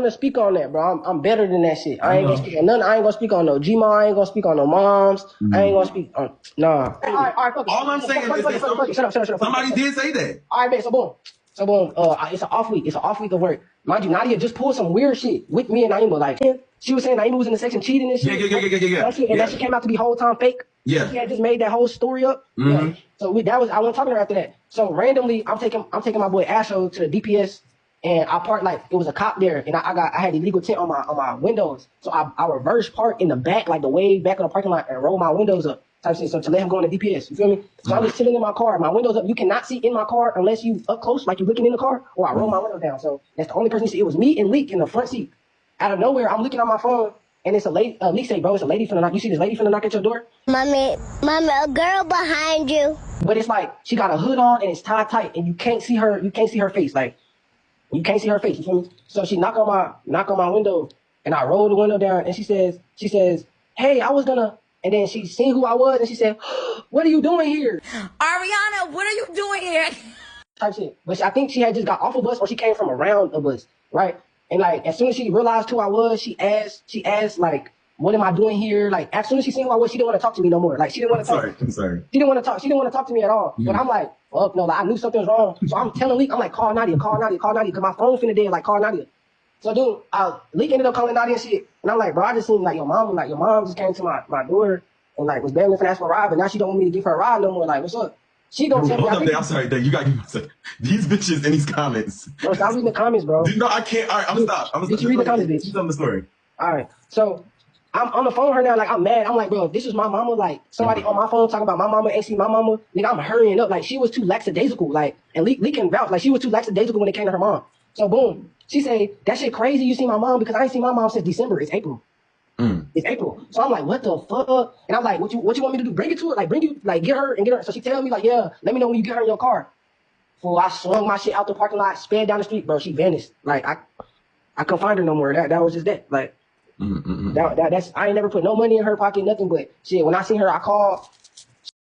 gonna speak on that, bro. I'm better than that shit. I ain't gonna speak on nothing. I ain't gonna speak on no Gma. I ain't gonna speak on no moms. I ain't gonna speak on nah. All right. All I'm saying is that shut up. somebody did say that. All right, man. So boom. It's an off week. It's an off week of work. Mind you, Nadia just pulled some weird shit with me and Naima. Like she was saying Naima was in the section cheating and shit. Yeah. That shit came out to be whole time fake. Yeah. She had just made that whole story up. Yeah. So I wasn't talking to her after that. So randomly, I'm taking my boy Asho to the DPS. And I parked like it was a cop there, and I had illegal tint on my windows. So I reverse parked in the back, like the way back of the parking lot, and roll my windows up. Type shit. So to let him go in the DPS, you feel me? So I was chilling in my car, my windows up. You cannot see in my car unless you up close, like you're looking in the car, or I roll my windows down. So that's the only person you see. It was me and Leak in the front seat. Out of nowhere, I'm looking on my phone, and it's a lady. Leak say, bro, it's a lady finna knock. You see this lady finna knock at your door? Mommy, a girl behind you. But it's like she got a hood on and it's tied tight, and you can't see her. You can't see her face, like. You can't see her face, you feel me? So she knock on my window, and I roll the window down, and she says, hey, I was gonna, and then she seen who I was, and she said, what are you doing here? Ariana, what are you doing here? Type shit. But I think she had just got off a bus, or she came from around a bus, right? And like, as soon as she realized who I was, she asked like, what am I doing here? Like, as soon as she seen who I was, she didn't want to talk to me no more. Like, she didn't want to talk. I'm sorry. She didn't want to talk to me at all. But I'm like, fuck no, like I knew something was wrong. So I'm telling Leak, I'm like, call Nadia, because my phone finna dead, like call Nadia. So dude, Leak ended up calling Nadia and shit. And I'm like, bro, I just seen like your mom just came to my door and like was begging for ask for a ride, but now she don't want me to give her a ride no more. Like, what's up? She gonna tell me. Hold up there. I'm sorry, Dave. You gotta give me a second. These bitches in these comments. Bro, stop reading the comments, bro. No, I can't. All right, I'm gonna stop. Did you read the comments, bitch? Tell me the story. All right, so I'm on the phone with her now, like I'm mad. I'm like, bro, this is my mama. Like somebody on my phone talking about my mama ain't see my mama. Nigga, I'm hurrying up. Like she was too lackadaisical. Like and Leak can vouch. Like she was too lackadaisical when it came to her mom. So boom, she say that shit crazy. You see my mom because I ain't seen my mom since December. It's April. It's April. So I'm like, what the fuck? And I'm like, what you want me to do? Bring it to her? Like get her. So she tell me like, yeah, let me know when you get her in your car. So I swung my shit out the parking lot, sped down the street, bro. She vanished. Like I couldn't find her no more. That was just that. Like. That's I ain't never put no money in her pocket, nothing but shit. When I seen her, I called.